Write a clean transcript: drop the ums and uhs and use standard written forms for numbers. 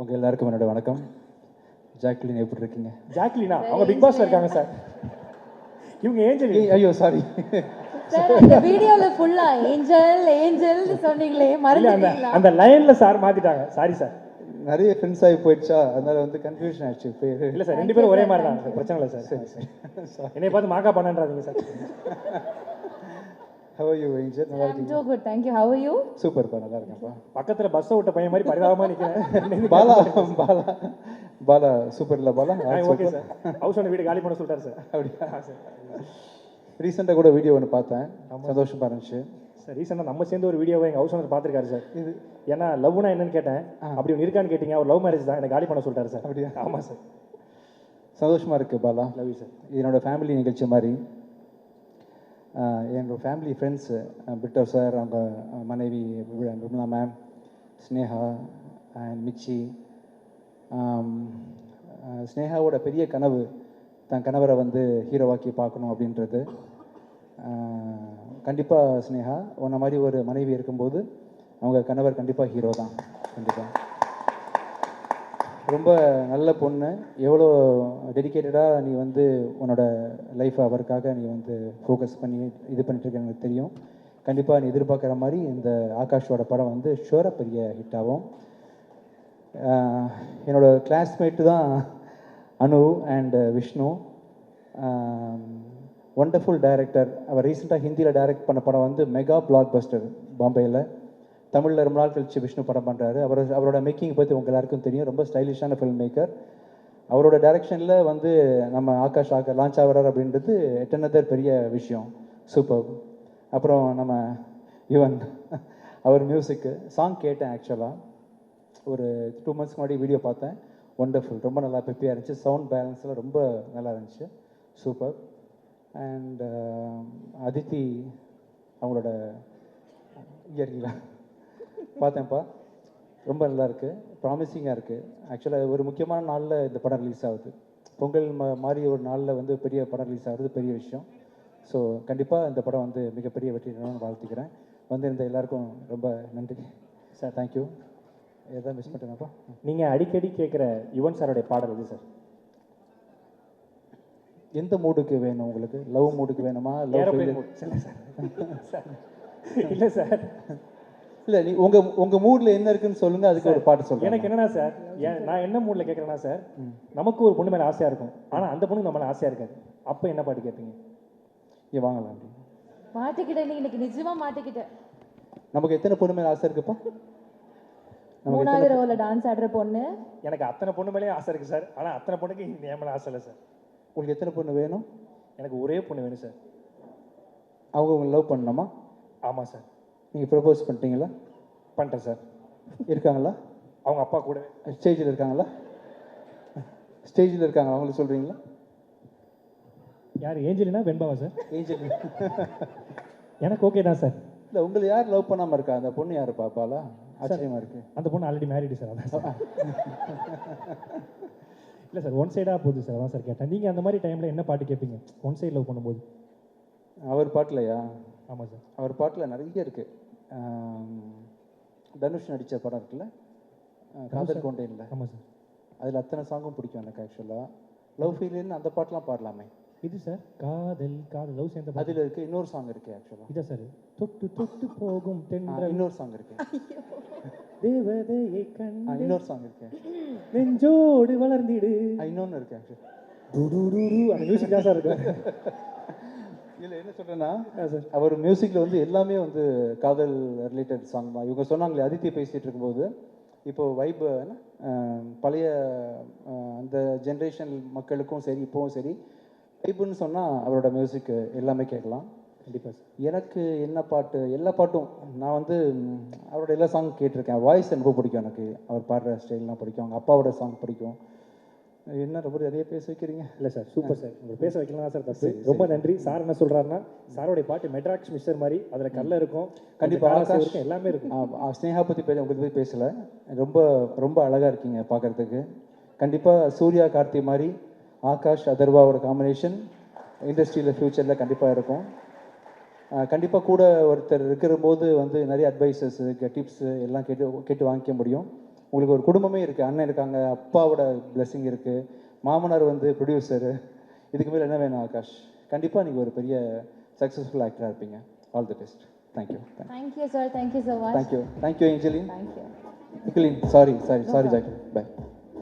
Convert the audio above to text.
உங்கள் எல்லாருக்கும் என்னோட வணக்கம். ஜாக்லின் எப்படி இருக்கீங்க? ஜாக்லினா அவங்க பிக் பாஸ்ல இருக்காங்க சார். இவங்க ஏஞ்சல். ஐயோ சாரி சார், அந்த வீடியோல ஃபுல்லா ஏஞ்சல் ஏஞ்சல் சொன்னீங்களே, மறந்துட்டீங்களா? அந்த லைன்ல சார் மாத்திட்டாங்க. Sorry sir. நிறைய ஃப்ரெண்ட்ஸ் ஆகி போயிடுச்சா, அதனால வந்து கன்ஃபியூஷன் ஆயிடுச்சு பேர். இல்ல சார், ரெண்டு பேரும் ஒரே மாதிரி தான். பிரச்சனை இல்லை சார். சரி சரி. என்னை பார்த்து மாக்கா பண்ணன்றாதீங்க sir. How are you, Angel? நல்லா I'm இருக்கீங்க? too good, thank you. How are you? சூப்பர்ப்பா, நல்லா இருக்கேன்ப்பா. பக்கத்துல பஸ் விட்ட பையன் மாதிரி பரிதாபமா நிக்கிறேன். பாலா பாலா பாலா சூப்பர் இல்லை Bala? Okay sir. House owner வீடு காலி பண்ண சொல்லிட்டாரு சார். அப்படியா சார்? ரீசெண்டாக கூட வீடியோ ஒன்று பார்த்தேன், சந்தோஷமா இருந்துச்சு சார். ரீசெண்டாக நம்ம சேர்ந்து ஒரு வீடியோவை எங்கள் ஹவுஸ் ஓனர் பார்த்துருக்காரு சார். இது ஏன்னா லவ்னா என்னன்னு கேட்டேன். அப்படி ஒன்று இருக்கான்னு கேட்டீங்க. அவர் லவ் மேரேஜ் தான், எனக்கு காலி பண்ண சொல்லிட்டாரு சார். அப்படியா? ஆமாம் சார். சந்தோஷமா இருக்கு பாலா. Love you sir. என்னோட ஃபேமிலி நிகழ்ச்சி மாதிரி எங்கள் ஃபேமிலி ஃப்ரெண்ட்ஸு பிட்டர் சார், அவங்க மனைவி விமலா மேம், ஸ்னேகா அண்ட் மிச்சி. ஸ்னேகாவோட பெரிய கனவு தன் கணவரை வந்து ஹீரோவாக்கி பார்க்கணும் அப்படின்றது. கண்டிப்பாக ஸ்னேகா உன்ன மாதிரி ஒரு மனைவி இருக்கும்போது அவங்க கணவர் கண்டிப்பாக ஹீரோ தான். கண்டிப்பாக ரொம்ப நல்ல பொண்ணு. எவ்வளோ டெடிக்கேட்டடாக நீ வந்து உன்னோட லைஃப்பை அவருக்காக நீ வந்து ஃபோக்கஸ் பண்ணி இது பண்ணிட்டுருக்க எனக்கு தெரியும். கண்டிப்பாக நீ எதிர்பார்க்குற மாதிரி இந்த ஆகாஷோட படம் வந்து ஷுவராக பெரிய ஹிட் ஆகும். என்னோடய கிளாஸ்மேட்டு தான் Anu and Vishnu. Wonderful director. அவர் ரீசெண்டாக ஹிந்தியில் டைரக்ட் பண்ண படம் வந்து மெகா பிளாக் பஸ்டர் பாம்பேயில். தமிழில் ரொம்ப நாள் கழிச்சு விஷ்ணு படம் பண்ணுறாரு. அவரோட மேக்கிங் பற்றி உங்கள் எல்லாருக்கும் தெரியும். ரொம்ப ஸ்டைலிஷான ஃபில்ம் மேக்கர். அவரோட டைரக்ஷனில் வந்து நம்ம ஆகாஷ் லான்ச் ஆகிறார் அப்படின்றது எட்டனதர் பெரிய விஷயம். சூப்பர். அப்புறம் நம்ம யுவன் அவர் மியூசிக்கு சாங் கேட்டேன். ஆக்சுவலாக ஒரு 2 months முன்னாடி வீடியோ பார்த்தேன். ஒண்டர்ஃபுல், ரொம்ப நல்லா பெப்பியாக இருந்துச்சு. சவுண்ட் பேலன்ஸ்லாம் ரொம்ப நல்லா இருந்துச்சு. சூப்பர். அண்ட் அதித்தி அவங்களோட இயற்கையில் பார்த்தேன்ப்பா, ரொம்ப நல்லா இருக்குது, ப்ராமிசிங்காக இருக்குது. ஆக்சுவலாக ஒரு முக்கியமான நாளில் இந்த படம் ரிலீஸ் ஆகுது. பொங்கல் மாதிரி ஒரு நாளில் வந்து பெரிய படம் ரிலீஸ் ஆகுது, பெரிய விஷயம். ஸோ கண்டிப்பாக இந்த படம் வந்து மிகப்பெரிய வெற்றி நான் வாழ்த்துக்கிறேன். வந்து இந்த எல்லாருக்கும் ரொம்ப நன்றி சார். தேங்க்யூ. எதாவது மிஸ் பண்ணிட்டேனாப்பா? நீங்கள் அடிக்கடி கேட்குற யுவன் சாரோடைய பாடல் இது சார். எந்த மூடுக்கு வேணும் உங்களுக்கு? லவ் மூடுக்கு வேணுமா? லவ் இல்லை சார். இல்லை சார், இல்லை நீ உங்கள் மூடில் என்ன இருக்குன்னு சொல்லுங்கள், அதுக்கு ஒரு பாட்டு சொல்லுங்கள். எனக்கு என்னன்னா சார், நான் என்ன மூடில் கேட்குறேன்னா சார், நமக்கு ஒரு பொண்ணு மேலே ஆசையாக இருக்கும், ஆனால் அந்த பொண்ணு நம்ம மேலே ஆசையாக இருக்காது. அப்போ என்ன பாட்டு கேட்பீங்க? இங்கே வாங்கலாம். மாட்டிக்கிட்டேன், இன்னைக்கு நிஜமா மாட்டிக்கிட்டேன். நமக்கு எத்தனை பொண்ணு மேலே ஆசை இருக்குப்பா? மூணாவது ரோல டான்ஸ் ஆடுற பொண்ணு. எனக்கு அத்தனை பொண்ணு மேலேயும் ஆசை இருக்குது சார், ஆனால் அத்தனை பொண்ணுக்கு என் மேலே ஆசை இல்லை சார். உங்களுக்கு எத்தனை பொண்ணு வேணும்? எனக்கு ஒரே பொண்ணு வேணும் சார். அவங்க உங்களை லவ் பண்ணணுமா? ஆமாம் சார். நீங்கள் ப்ரப்போஸ் பண்ணிட்டீங்களா? பண்ணிட்டேன் சார். இருக்காங்களா? அவங்க அப்பா கூட ஸ்டேஜில் இருக்காங்களா? ஸ்டேஜில் இருக்காங்களா? அவங்களுக்கு சொல்கிறீங்களா? யார்? ஏஞ்சலினா வெண்பாவா சார்? ஏஞ்சல். எனக்கு ஓகே தான் சார். இல்லை, உங்களை யார் லவ் பண்ணாமல் இருக்கா? அந்த பொண்ணு யார் பாப்பாலா? ஆச்சரியமாக இருக்குது. அந்த பொண்ணு ஆல்ரெடி மேரிடு சார். அதான் சார். இல்லை சார், ஒன் சைடாக போகுது சார். அதான் சார் கேட்டேன். நீங்கள் அந்த மாதிரி டைமில் என்ன பாட்டு கேட்பீங்க ஒன் சைடு லவ் பண்ணும்போது? அவர் பாட்டிலையா? ஆமாம் சார். அவர் பாட்டில் நிறைய இருக்குது. தனுஷ் நடித்த படம் இருக்குல்ல, காதல் கொண்டேன்ல. ஆமாம் சார். அதில் அத்தனை சாங்கும் பிடிக்கும் எனக்கு. ஆக்சுவலாக லவ் ஃபீல்னு அந்த பாட்டெலாம் பாடலாமே. இது சார் காதல் காதல் லவ் சேர்ந்த அதில் இருக்குது. இன்னொரு சாங் இருக்குது ஆக்சுவலாக. இதான் சார், தொட்டு தொட்டு போகும் தென்றல். இன்னொரு சாங் இருக்கு. தேவதையை கண்டு இன்னொரு சாங் இருக்கு. நெஞ்சோடு வளர்ந்திடு. இன்னொன்று இருக்கு ஆக்சுவலி. அந்த மியூசிக் தான் சார் இருக்கு. இல்லை, என்ன சொல்கிறேன்னா, அவர் மியூசிக்கில் வந்து எல்லாமே வந்து காதல் ரிலேட்டட் சாங் தான். இவங்க சொன்னாங்களே அதித்தி பேசிகிட்டு இருக்கும்போது, இப்போது வைப் பழைய அந்த ஜென்ரேஷன் மக்களுக்கும் சரி இப்போவும் சரி வைப்புன்னு சொன்னால் அவரோட மியூசிக் எல்லாமே கேட்கலாம். கண்டிப்பாக சார். எனக்கு என்ன பாட்டு, எல்லா பாட்டும் நான் வந்து அவரோட எல்லா சாங் கேட்டிருக்கேன். வாய்ஸ் ரொம்ப பிடிக்கும் எனக்கு. அவர் பாடுற ஸ்டைல்லாம் பிடிக்கும். அவங்க அப்பாவோட சாங் பிடிக்கும். என்ன ரொம்ப நிறைய பேச வைக்கிறீங்க? இல்லை சார், சூப்பர் சார். உங்களுக்கு பேச வைக்கலாம் சார். தப்பு. ரொம்ப நன்றி. சார் என்ன சொல்கிறாருன்னா, சாரோடைய பாட்டு மெட்ராக்ஸ் மிஸ்டர் மாதிரி அதில் கல்ல இருக்கும், கண்டிப்பாக ஆகாஷ் இருக்கும், எல்லாமே இருக்கும். ஸ்னேகா பற்றி உங்களுக்கு பற்றி பேசலை. ரொம்ப ரொம்ப அழகாக இருக்கீங்க பார்க்குறதுக்கு. கண்டிப்பாக சூர்யா கார்த்தி மாதிரி ஆகாஷ் அதர்வாவோட காம்பினேஷன் இண்டஸ்ட்ரியில் ஃப்யூச்சரில் கண்டிப்பாக இருக்கும். கண்டிப்பாக கூட ஒருத்தர் இருக்கிற போது வந்து நிறைய அட்வைசஸ் டிப்ஸு எல்லாம் கேட்டு வாங்கிக்க முடியும். உங்களுக்கு ஒரு குடும்பமே இருக்குது, அண்ணன் இருக்காங்க, அப்பாவோட blessing இருக்குது, மாமனார் வந்து ப்ரொடியூசரு, இதுக்கு மேலே என்ன வேணும் ஆகாஷ்? கண்டிப்பாக நீங்கள் ஒரு பெரிய சக்ஸஸ்ஃபுல் ஆக்டராக இருப்பீங்க. All the best. Thank you. Thank you sir, thank you so much. Thank you Angeline. Thank you. நிக்கிலின், சாரி ஜாக்கி, பை.